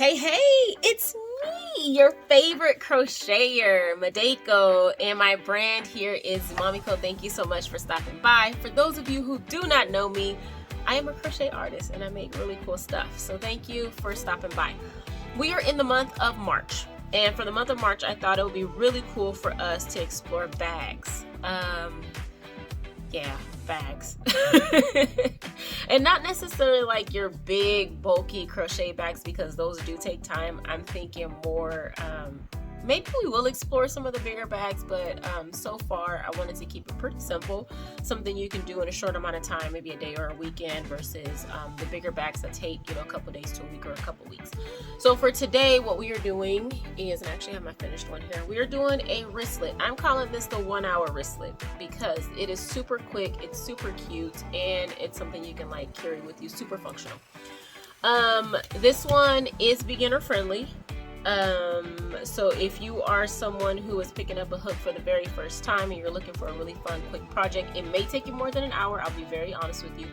Hey, it's me, your favorite crocheter, Madeko, and my brand here is Zumamiko. Thank you so much for stopping by. For those of you who do not know me, I am a crochet artist and I make really cool stuff. So thank you for stopping by. We are in the month of March, and for the month of March, I thought it would be really cool for us to explore bags. Yeah, bags. And not necessarily like your big bulky crochet bags, because those do take time. I'm thinking more maybe we will explore some of the bigger bags, but so far I wanted to keep it pretty simple, something you can do in a short amount of time, maybe a day or a weekend, versus the bigger bags that take, you know, a couple days to a week or a couple weeks. So for today, what we are doing is, and I actually have my finished one here, we are doing a wristlet. I'm calling this the 1 hour wristlet because it is super quick, it's super cute, and it's something you can like carry with you, super functional. This one is beginner friendly. So if you are someone who is picking up a hook for the very first time and you're looking for a really fun, quick project, it may take you more than an hour, I'll be very honest with you,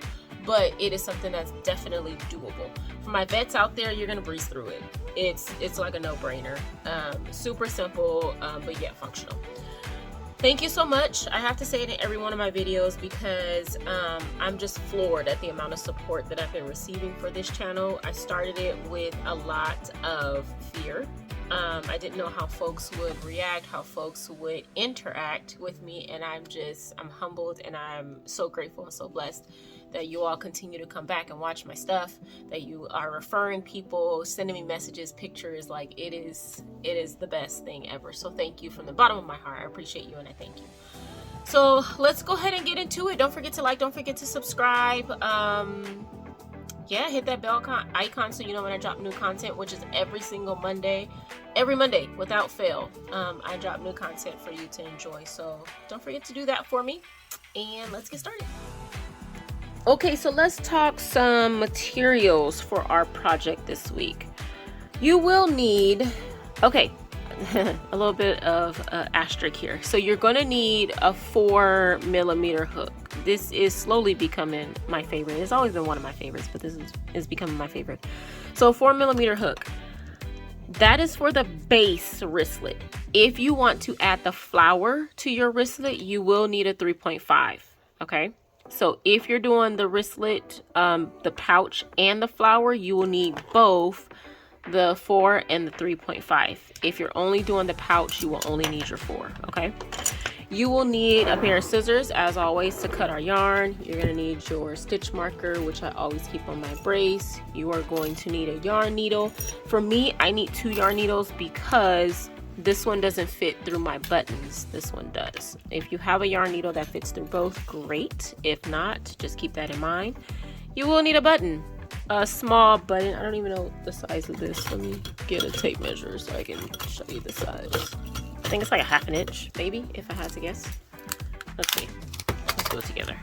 but it is something that's definitely doable. For my vets out there, you're gonna breeze through it. It's like a no-brainer. Super simple, but yet functional. Thank you so much. I have to say it in every one of my videos because I'm just floored at the amount of support that I've been receiving for this channel. I started it with a lot of fear. I didn't know how folks would react, how folks would interact with me, and I'm humbled, and I'm so grateful and so blessed that you all continue to come back and watch my stuff, that you are referring people, sending me messages, pictures. Like it is the best thing ever. So thank you from the bottom of my heart. I appreciate you and I thank you. So let's go ahead and get into it. Don't forget to like, don't forget to subscribe. Yeah, hit that bell icon so you know when I drop new content, which is every single Monday. Every Monday, without fail, I drop new content for you to enjoy. So don't forget to do that for me. And let's get started. Okay, so let's talk some materials for our project this week. You will need, okay, a little bit of asterisk here. So you're going to need a 4mm hook. This is slowly becoming my favorite. It's always been one of my favorites, but this is becoming my favorite. So 4mm hook. That is for the base wristlet. If you want to add the flower to your wristlet, you will need a 3.5. Okay. So if you're doing the wristlet, the pouch and the flower, you will need both the 4 and the 3.5. If you're only doing the pouch, you will only need your 4. Okay. You will need a pair of scissors, as always, to cut our yarn. You're going to need your stitch marker, which I always keep on my brace. You are going to need a yarn needle. For me, I need 2 yarn needles because this one doesn't fit through my buttons. This one does. If you have a yarn needle that fits through both, great. If not, just keep that in mind. You will need a button, a small button. I don't even know the size of this. Let me get a tape measure so I can show you the size. I think it's like a 1/2 inch, maybe, if I had to guess. Let's see. Let's do it together.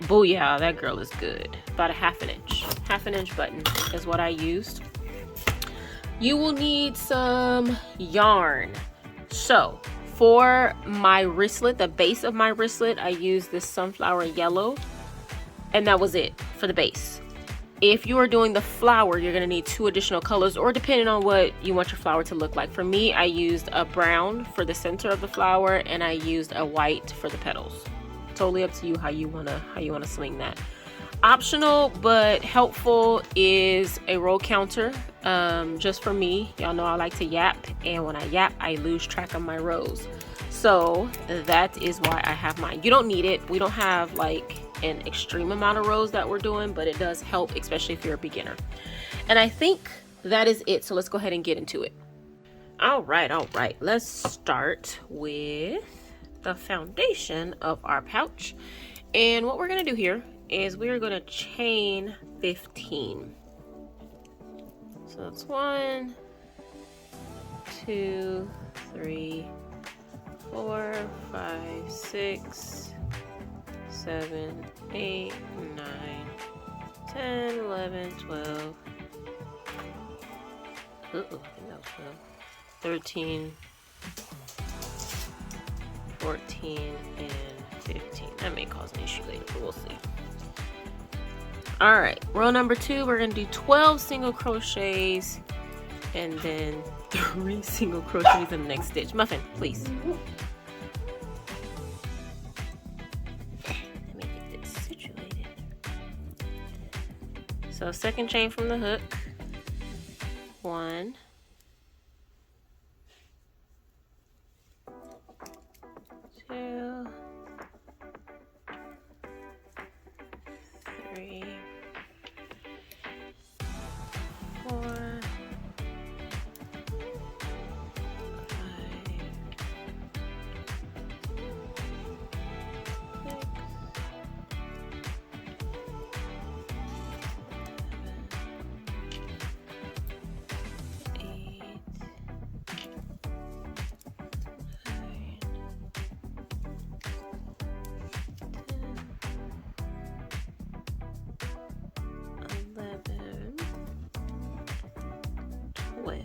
Booyah, that girl is good. About a 1/2 inch. 1/2 inch button is what I used. You will need some yarn. So for my wristlet, the base of my wristlet, I used this sunflower yellow, and that was it for the base. If you are doing the flower, you're going to need 2 additional colors, or depending on what you want your flower to look like. For me, I used a brown for the center of the flower, and I used a white for the petals. Totally up to you how you wanna swing that. Optional but helpful is a row counter. Just for me, y'all know I like to yap, and when I yap, I lose track of my rows. So that is why I have mine. You don't need it. We don't have like an extreme amount of rows that we're doing, but it does help, especially if you're a beginner. And I think that is it. So let's go ahead and get into it. All right. Let's start with the foundation of our pouch. And what we're going to do here is we are going to chain 15. So that's 1, 2, 3, 4, 5, 6, 7, 8, 9, 10, 11, 12. I think that was 12. 13, 14, and 15. That may cause an issue later, but we'll see. All right, row number 2, we're gonna do 12 single crochets and then 3 single crochets in the next stitch. Muffin, please. Let me get this situated. So second chain from the hook, 1, 2, 3, 4, 5, 6, 12.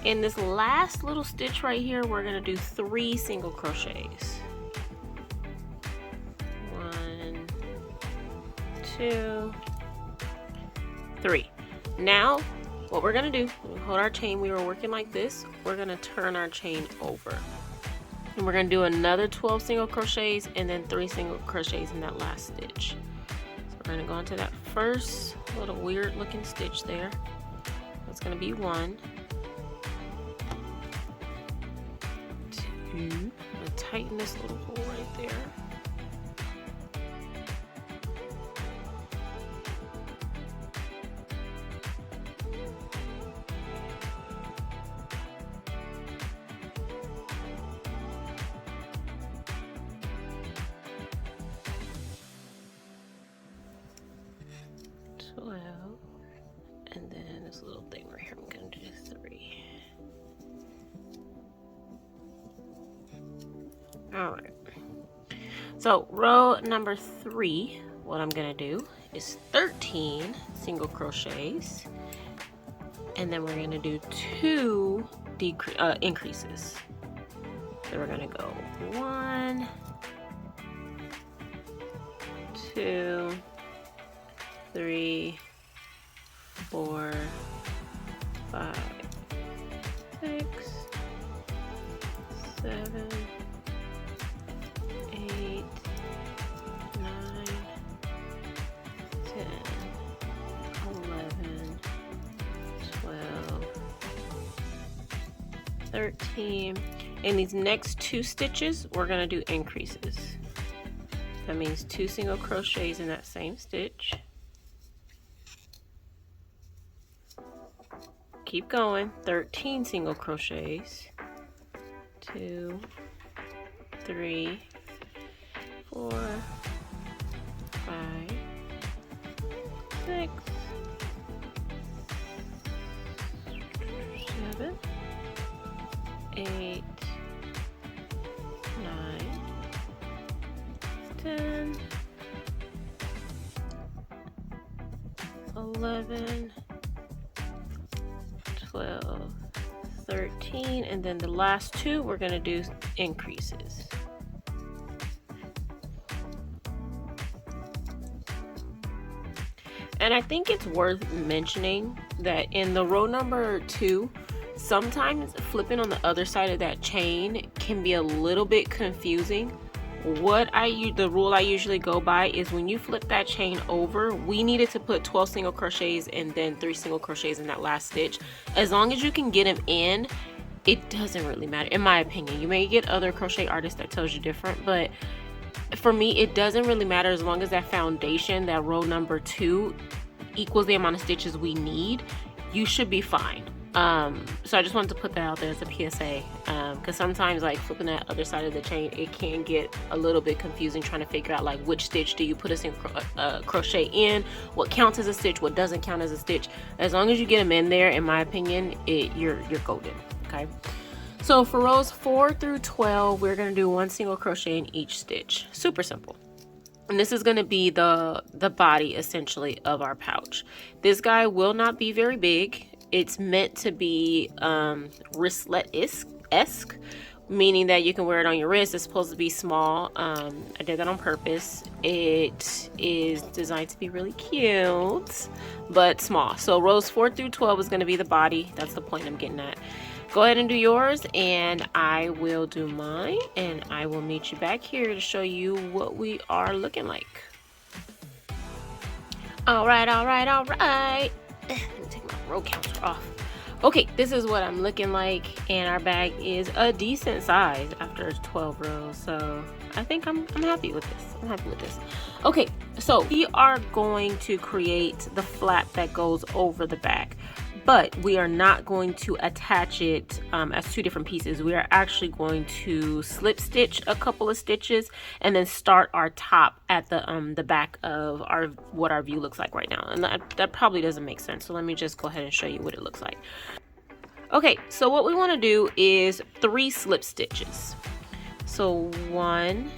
In this last little stitch right here, we're going to do 3 single crochets. 1, 2, 3. Now, what we're going to do, hold our chain, we were working like this, we're going to turn our chain over. And we're going to do another 12 single crochets and then 3 single crochets in that last stitch. So we're going to go into that first little weird looking stitch there. That's going to be 1, 2. I'm going to tighten this little hole right there. And then this little thing right here, I'm going to do 3. Alright. So row number 3, what I'm going to do is 13 single crochets. And then we're going to do 2 increases. So we're going to go 1, 2, 3, 4, 5, 6, 7, 8, 9, 10, 11, 12, 13. In these next 2 stitches, we're going to do increases. That means 2 single crochets in that same stitch. Keep going, 13 single crochets, 2, 3, 4, 5, 6, 7, 8, 9, 10, 11, 12, 13, and then the last 2 we're going to do increases. And I think it's worth mentioning that in the row number 2, sometimes flipping on the other side of that chain can be a little bit confusing. The rule I usually go by is when you flip that chain over, we needed to put 12 single crochets and then 3 single crochets in that last stitch. As long as you can get them in, it doesn't really matter, in my opinion. You may get other crochet artists that tells you different, but for me, it doesn't really matter as long as that foundation, that row number 2, equals the amount of stitches we need. You should be fine. So I just wanted to put that out there as a PSA, because sometimes like flipping that other side of the chain, it can get a little bit confusing trying to figure out like which stitch do you put a single crochet in, what counts as a stitch, what doesn't count as a stitch. As long as you get them in there, in my opinion, you're golden. Okay, so for rows 4 through 12, we're going to do 1 single crochet in each stitch. Super simple. And this is going to be the body essentially of our pouch. This guy will not be very big. It's meant to be wristlet-esque, meaning that you can wear it on your wrist. It's supposed to be small. I did that on purpose. It is designed to be really cute, but small. So rows 4 through 12 is going to be the body. That's the point I'm getting at. Go ahead and do yours, and I will do mine, and I will meet you back here to show you what we are looking like. All right. Let me take my row counter off. Okay, this is what I'm looking like, and our bag is a decent size after 12 rows, so I think I'm happy with this. Okay, so we are going to create the flap that goes over the back, but we are not going to attach it as 2 different pieces. We are actually going to slip stitch a couple of stitches and then start our top at the back of what our view looks like right now. And that probably doesn't make sense. So let me just go ahead and show you what it looks like. Okay, so what we want to do is 3 slip stitches. So 1,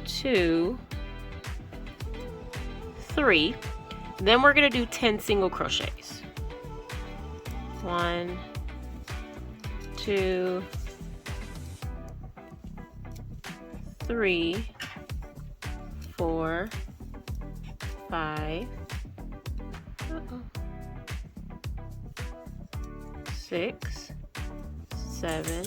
2, 3. Then we're going to do 10 single crochets. 1, 2, 3, 4, 5, 6, 7,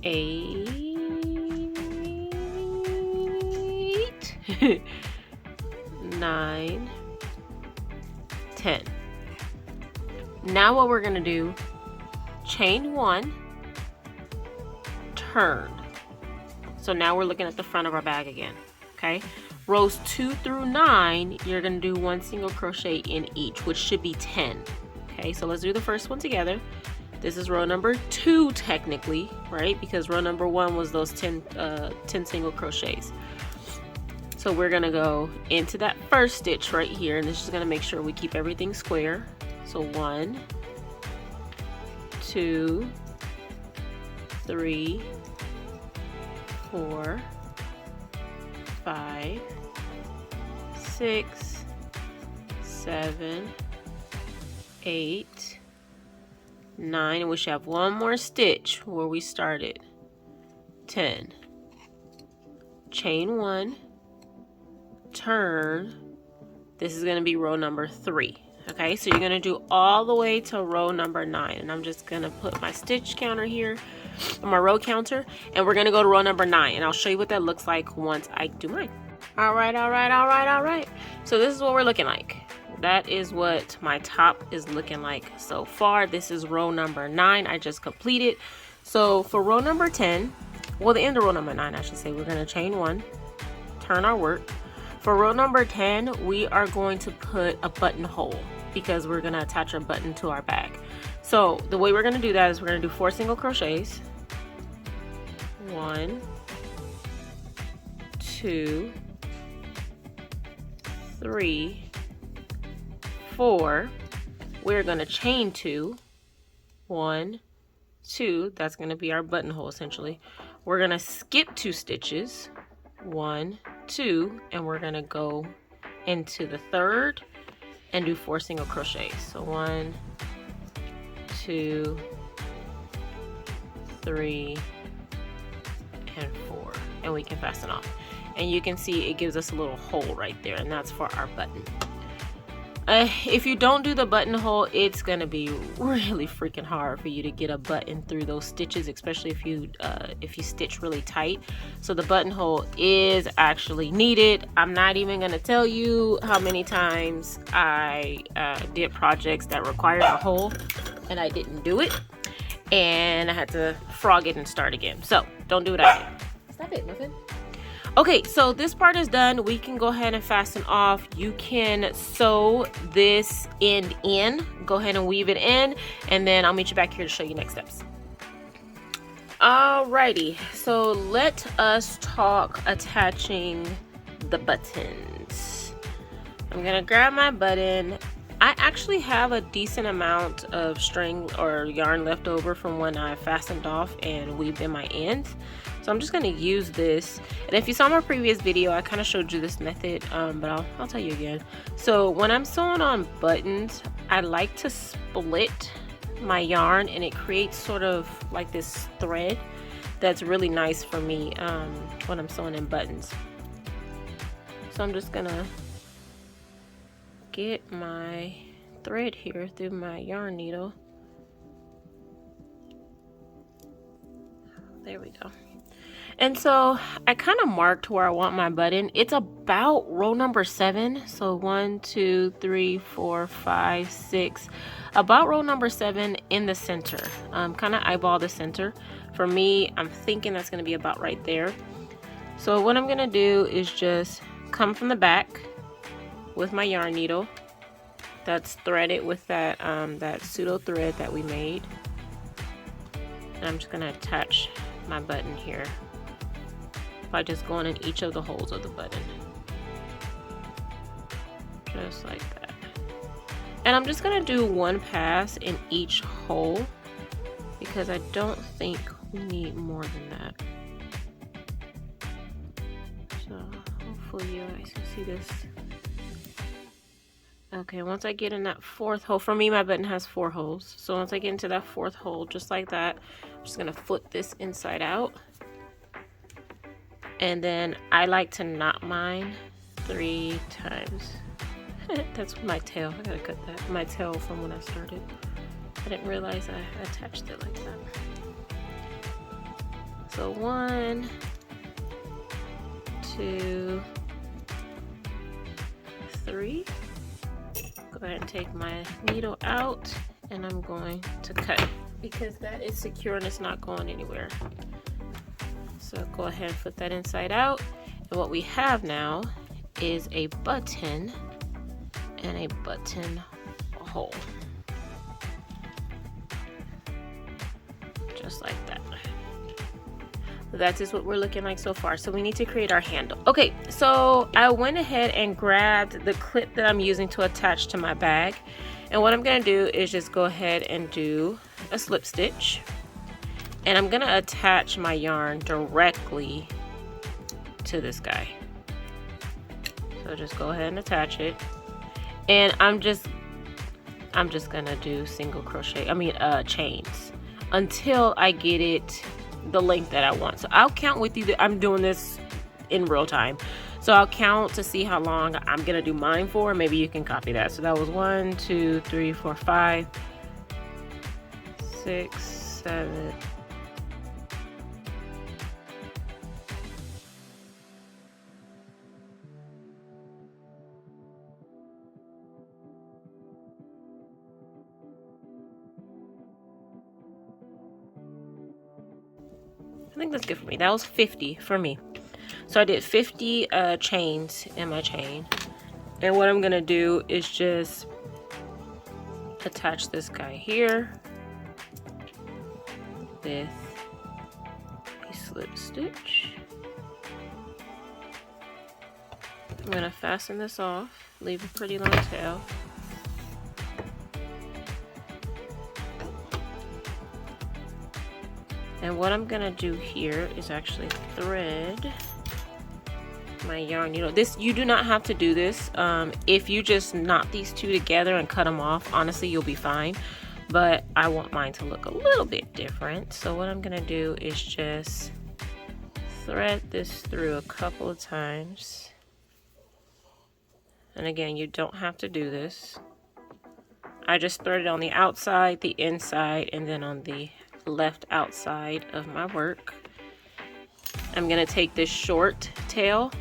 8, 9, 10. Now what we're going to do, chain 1, turn. So now we're looking at the front of our bag again. Okay, rows 2 through 9, you're going to do 1 single crochet in each, which should be 10. Okay, so let's do the first one together. This is row number 2 technically, right? Because row number 1 was those 10 single crochets. So we're gonna go into that first stitch right here, and this is gonna make sure we keep everything square. So 1, 2, 3, 4, 5, 6, 7, 8, 9, and we should have one more stitch where we started. 10. Chain 1, turn. This is going to be row number 3. Okay, so you're going to do all the way to row number 9, and I'm just going to put my stitch counter here, my row counter, and we're going to go to row number 9, and I'll show you what that looks like once I do mine. All right. So this is what we're looking like. That is what my top is looking like so far. This is row number 9 I just completed. So for row number 10, well, the end of row number 9 I should say, we're going to chain 1, turn our work. For row number 10, we are going to put a buttonhole because we're going to attach a button to our bag. So the way we're going to do that is we're going to do 4 single crochets. 1, 2, 3, 4. We're going to chain 2. 1, 2. That's going to be our buttonhole essentially. We're going to skip 2 stitches. 1, 2, and we're going to go into the third and do 4 single crochets. So 1, 2, 3, and 4, and we can fasten off. And you can see it gives us a little hole right there, and that's for our button. If you don't do the buttonhole, it's gonna be really freaking hard for you to get a button through those stitches, especially if you stitch really tight. So the buttonhole is actually needed. I'm not even gonna tell you how many times I did projects that required a hole and I didn't do it, and I had to frog it and start again. So don't do it again. Stop it, Muffin. Okay, so this part is done. We can go ahead and fasten off. You can sew this end in. Go ahead and weave it in, and then I'll meet you back here to show you next steps. Alrighty, so let us talk attaching the buttons. I'm gonna grab my button. I actually have a decent amount of string or yarn left over from when I fastened off and weaved in my ends. So I'm just going to use this. And if you saw my previous video, I kind of showed you this method, but I'll tell you again. So when I'm sewing on buttons, I like to split my yarn, and it creates sort of like this thread that's really nice for me when I'm sewing in buttons. So I'm just gonna get my thread here through my yarn needle. There we go. And so I kind of marked where I want my button. It's about row number 7. So 1, 2, 3, 4, 5, 6. About row number 7 in the center. Kind of eyeball the center. For me, I'm thinking that's going to be about right there. So what I'm going to do is just come from the back with my yarn needle that's threaded with that, that pseudo thread that we made. And I'm just going to attach my button here by just going in each of the holes of the button, just like that. And I'm just gonna do one pass in each hole because I don't think we need more than that. So hopefully you guys can see this. Okay, once I get in that 4th hole, for me my button has 4 holes, so once I get into that 4th hole, just like that, I'm just gonna flip this inside out. And then I like to knot mine 3 times. That's my tail. I gotta cut that. My tail from when I started. I didn't realize I attached it like that. So 1, 2, 3. Go ahead and take my needle out, and I'm going to cut because that is secure and it's not going anywhere. So go ahead and put that inside out, and what we have now is a button and a button hole, just like that. That is what we're looking like so far. So we need to create our handle. Okay, so I went ahead and grabbed the clip that I'm using to attach to my bag, and what I'm gonna do is just go ahead and do a slip stitch. And I'm gonna attach my yarn directly to this guy. So just go ahead and attach it. And I'm just gonna do single crochet, chains until I get it the length that I want. So I'll count with you that I'm doing this in real time. So I'll count to see how long I'm gonna do mine for. Maybe you can copy that. So that was 1, 2, 3, 4, 5, 6, 7. I think that's good for me. That was 50 for me. So I did 50 chains in my chain. And what I'm gonna do is just attach this guy here with a slip stitch. I'm gonna fasten this off, leave a pretty long tail. And what I'm gonna do here is actually thread my yarn needle. This, you do not have to do this. If you just knot these two together and cut them off, honestly, you'll be fine. But I want mine to look a little bit different. So what I'm gonna do is just thread this through a couple of times. And again, you don't have to do this. I just threaded on the outside, the inside, and then on the left outside of my work. I'm gonna take this short tail,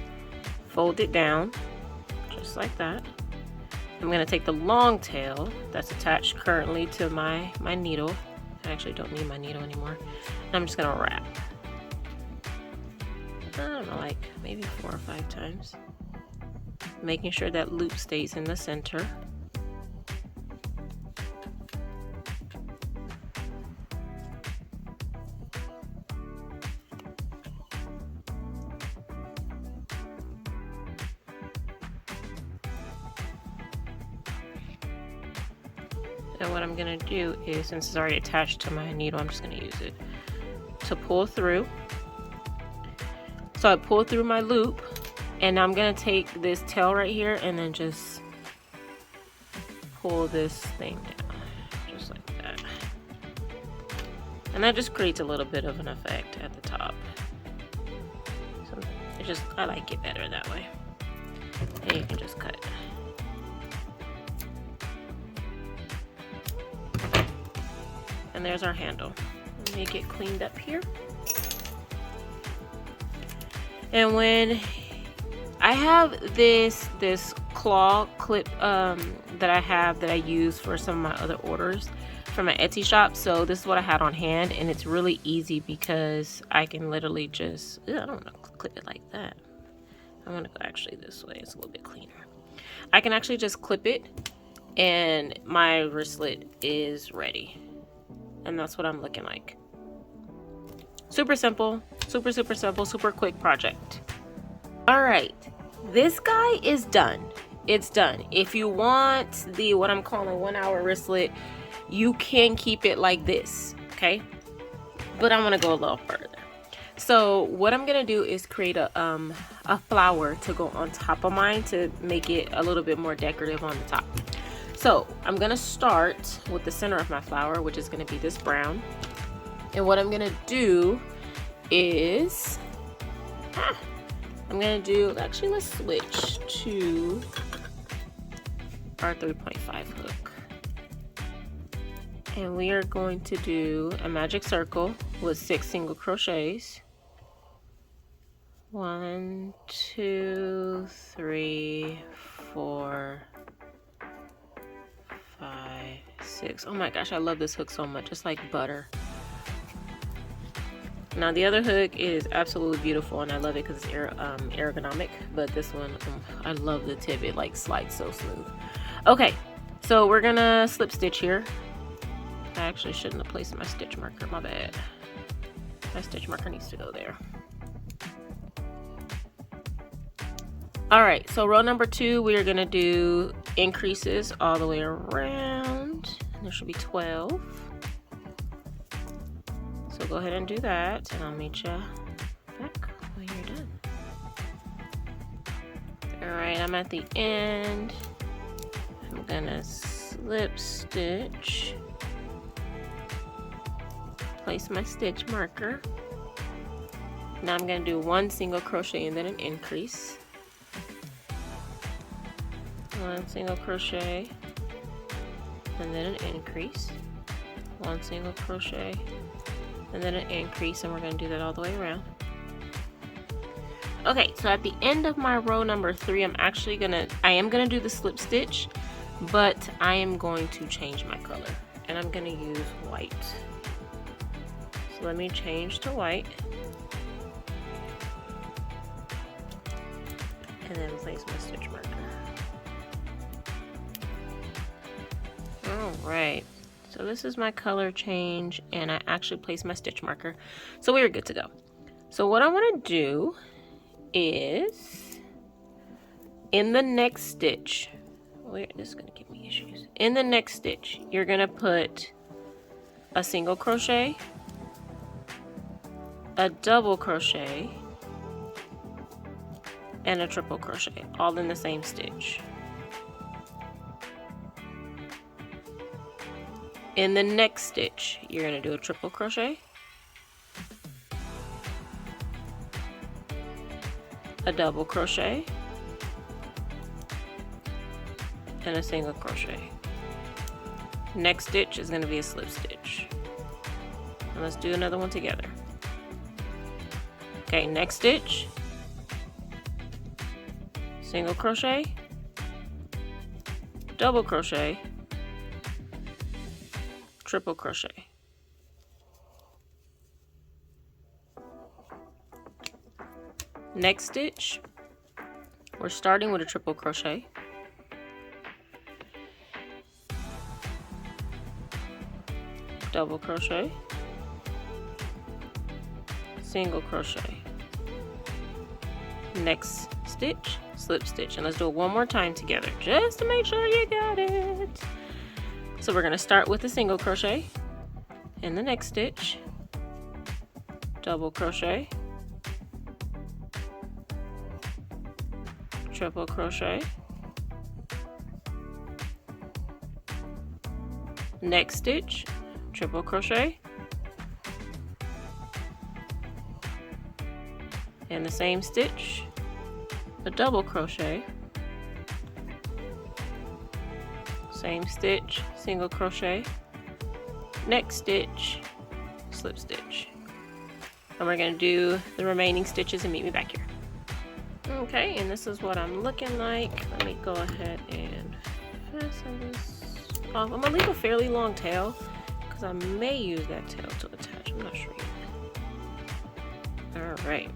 fold it down just like that. I'm gonna take the long tail that's attached currently to my needle. I actually don't need my needle anymore. And I'm just gonna wrap. I don't know, like maybe 4 or 5 times. Making sure that loop stays in the center. And what I'm gonna do is, since it's already attached to my needle, I'm just gonna use it to pull through. So I pull through my loop, and I'm gonna take this tail right here and then just pull this thing down, just like that. And that just creates a little bit of an effect at the top. So it just, I like it better that way. And you can just cut. And there's our handle. Let me get cleaned up here. And when I have this claw clip that I use for some of my other orders from my Etsy shop. So this is what I had on hand, and it's really easy because I can literally just, I don't want to clip it like that. I want to go actually this way. It's a little bit cleaner. I can actually just clip it and my wristlet is ready. And that's what I'm looking like. Super simple, super simple, super quick project. All right, this guy is done. It's done. If you want the, what I'm calling 1 hour wristlet, you can keep it like this, okay? But I'm gonna go a little further. So what I'm gonna do is create a flower to go on top of mine to make it a little bit more decorative on the top. So I'm gonna start with the center of my flower, which is gonna be this brown. And what I'm gonna do is, I'm gonna do, actually let's switch to our 3.5 hook. And we are going to do a magic circle with 6 single crochets. 1, 2, 3, 4, 5, 6. Oh my gosh, I love this hook so much. It's like butter. Now the other hook is absolutely beautiful, and I love it because it's ergonomic. But this one, I love the tip. It like slides so smooth. Okay, so we're gonna slip stitch here. I actually shouldn't have placed my stitch marker, my bad. My stitch marker needs to go there. All right, so row number 2, we are gonna do increases all the way around. And there should be 12. So go ahead and do that, and I'll meet you back when you're done. All right, I'm at the end. I'm gonna slip stitch. Place my stitch marker. Now I'm going to do 1 single crochet and then an increase. 1 single crochet and then an increase. 1 single crochet and then an increase, and we're going to do that all the way around. Okay, so at the end of my row number 3, I am gonna do the slip stitch, but I am going to change my color, and I'm gonna use white. So let me change to white, and then place my stitch marker. All right, so this is my color change, and I actually placed my stitch marker, so we are good to go. So what I want to do is, in the next stitch, this is going to give me issues. In the next stitch, you're going to put a single crochet, a double crochet, and a triple crochet, all in the same stitch. In the next stitch, you're going to do a triple crochet, a double crochet, and a single crochet. Next stitch is going to be a slip stitch. And let's do another one together. Okay, next stitch, single crochet, double crochet, triple crochet. Next stitch, we're starting with a triple crochet, double crochet, single crochet. Next stitch, slip stitch, and let's do it one more time together just to make sure you got it. So we're going to start with a single crochet in the next stitch, double crochet, triple crochet, next stitch, triple crochet, in the same stitch, a double crochet, same stitch, single crochet, next stitch, slip stitch. And we're going to do the remaining stitches and meet me back here. Okay, and this is what I'm looking like. Let me go ahead and fasten this off. I'm going to leave a fairly long tail because I may use that tail to attach. I'm not sure yet. Alright.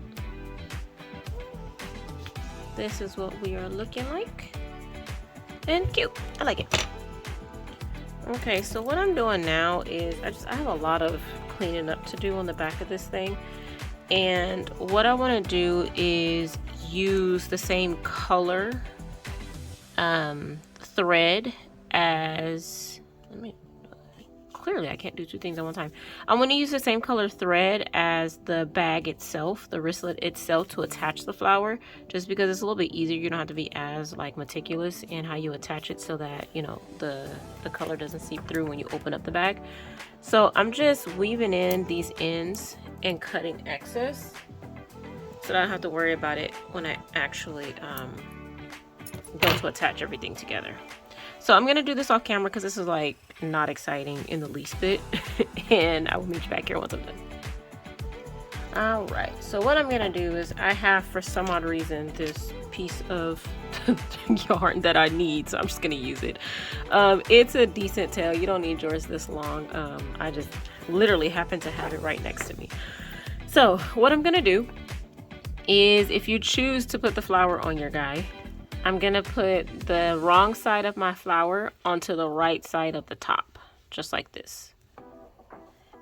This is what we are looking like. And cute. I like it. Okay, so what I'm doing now is I have a lot of cleaning up to do on the back of this thing. And what I want to do is use the same color thread as, clearly I can't do two things at one time. I'm going to use the same color thread as the bag itself, the wristlet itself, to attach the flower, just because it's a little bit easier. You don't have to be as like meticulous in how you attach it so that, you know, the color doesn't seep through when you open up the bag. So I'm just weaving in these ends and cutting excess so that I don't have to worry about it when I actually go to attach everything together. So I'm gonna do this off camera because this is like not exciting in the least bit. And I will meet you back here once I'm done. Alright, so what I'm gonna do is I have, for some odd reason, this piece of yarn that I need, so I'm just gonna use it. It's a decent tail. You don't need yours this long. I just literally happen to have it right next to me. So what I'm gonna do is, if you choose to put the flower on your guy, I'm gonna put the wrong side of my flower onto the right side of the top, just like this.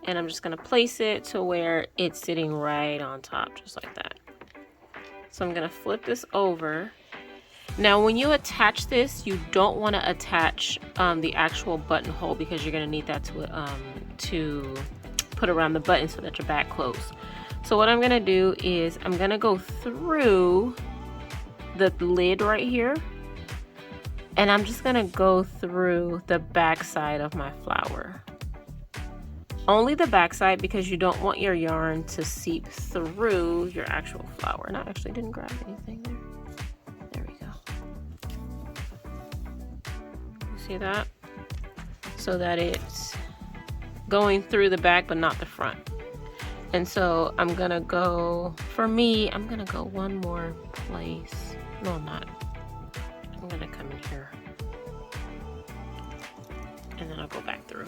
And I'm just gonna place it to where it's sitting right on top, just like that. So I'm gonna flip this over. Now when you attach this, you don't want to attach the actual buttonhole, because you're gonna need that to put around the button so that your bag closes. So what I'm gonna do is I'm gonna go through the lid right here, and I'm just gonna go through the back side of my flower. Only the back side, because you don't want your yarn to seep through your actual flower. And I actually didn't grab anything there. There we go. You see that? So that it's going through the back but not the front. And so I'm gonna go, for me, I'm gonna go one more place. No, I'm not. I'm gonna come in here. And then I'll go back through.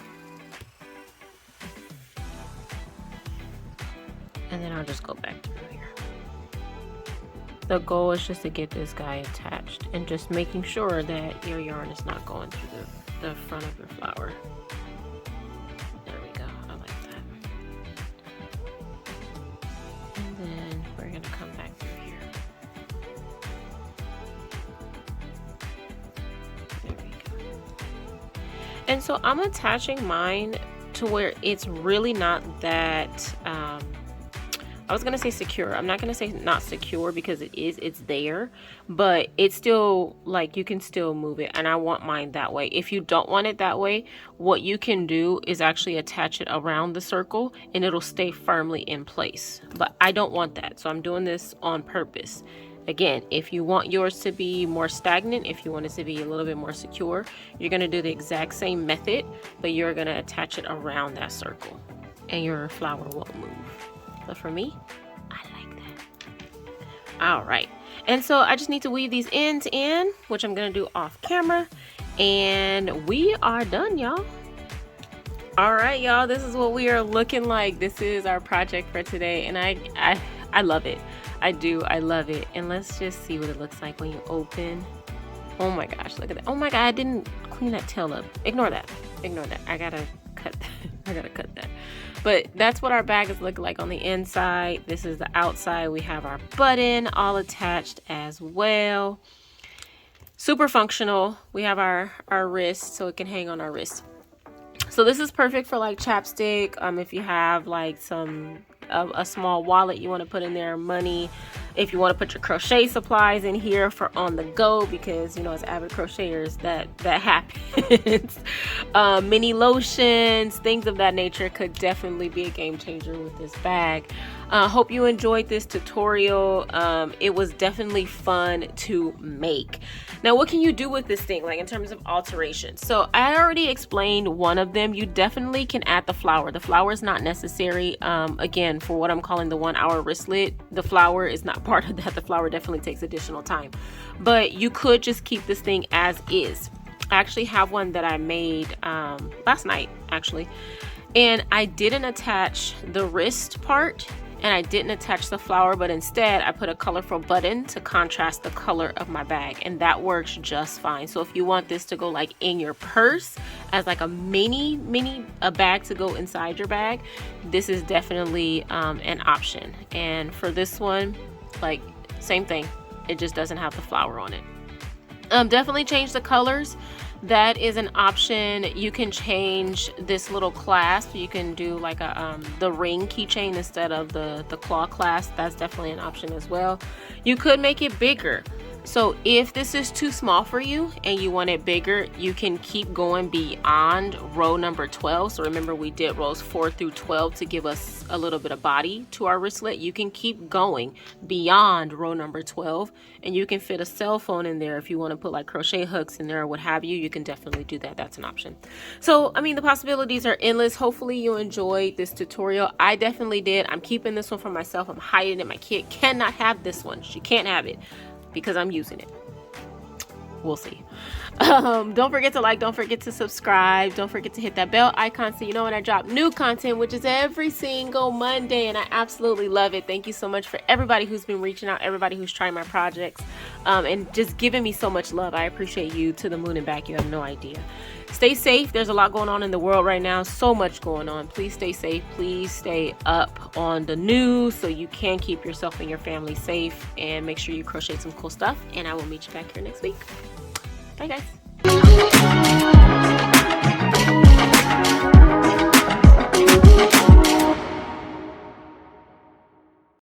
And then I'll just go back through here. The goal is just to get this guy attached and just making sure that your yarn is not going through the front of your flower. There we go. I like that. And then we're going to come back through here. There we go. And so I'm attaching mine to where it's really not that I was gonna say secure. I'm not gonna say not secure, because it's there, but it's still like you can still move it, and I want mine that way. If you don't want it that way, what you can do is actually attach it around the circle and it'll stay firmly in place. But I don't want that, so I'm doing this on purpose. Again, if you want yours to be more stagnant, if you want it to be a little bit more secure, you're gonna do the exact same method, but you're gonna attach it around that circle and your flower won't move. But for me, I like that. All right, and so I just need to weave these ends in, which I'm gonna do off camera, and we are done, y'all. All right, y'all, this is what we are looking like. This is our project for today, and I love it. I love it. And let's just see what it looks like when you open. Oh my gosh, look at that. Oh my god, I didn't clean that tail up. Ignore that. I gotta cut that. But that's what our bag is looking like on the inside. This is the outside. We have our button all attached as well. Super functional. We have our wrist, so it can hang on our wrist. So this is perfect for like chapstick. If you have like a small wallet you want to put in there, money. If you want to put your crochet supplies in here for on the go, because you know, as avid crocheters, that happens. Mini lotions, things of that nature could definitely be a game changer with this bag. Hope you enjoyed this tutorial. It was definitely fun to make. Now, what can you do with this thing, like in terms of alterations? So I already explained one of them. You definitely can add the flower. The flower is not necessary. Again, for what I'm calling the 1 hour wristlet, the flower is not part of that. The flower definitely takes additional time, but you could just keep this thing as is. I actually have one that I made last night, actually, and I didn't attach the wrist part and I didn't attach the flower, but instead I put a colorful button to contrast the color of my bag, and that works just fine. So if you want this to go like in your purse as like a mini bag to go inside your bag, this is definitely an option. And for this one, like, same thing, it just doesn't have the flower on it. Definitely change the colors. That is an option. You can change this little clasp. You can do like a the ring keychain instead of the claw clasp. That's definitely an option as well. You could make it bigger. So if this is too small for you and you want it bigger, you can keep going beyond row number 12. So remember, we did rows 4 through 12 to give us a little bit of body to our wristlet. You can keep going beyond row number 12, and you can fit a cell phone in there. If you want to put like crochet hooks in there or what have you, you can definitely do that. That's an option. So, I mean, the possibilities are endless. Hopefully you enjoyed this tutorial. I definitely did. I'm keeping this one for myself. I'm hiding it. My kid cannot have this one. She can't have it because I'm using it. We'll see. Don't forget to like, don't forget to subscribe, don't forget to hit that bell icon so you know when I drop new content, which is every single Monday, and I absolutely love it. Thank you so much for everybody who's been reaching out, everybody who's trying my projects, and just giving me so much love. I appreciate you to the moon and back. You have no idea. Stay safe. There's a lot going on in the world right now. So much going on. Please stay safe. Please stay up on the news so you can keep yourself and your family safe, and make sure you crochet some cool stuff. And I will meet you back here next week. Bye, guys.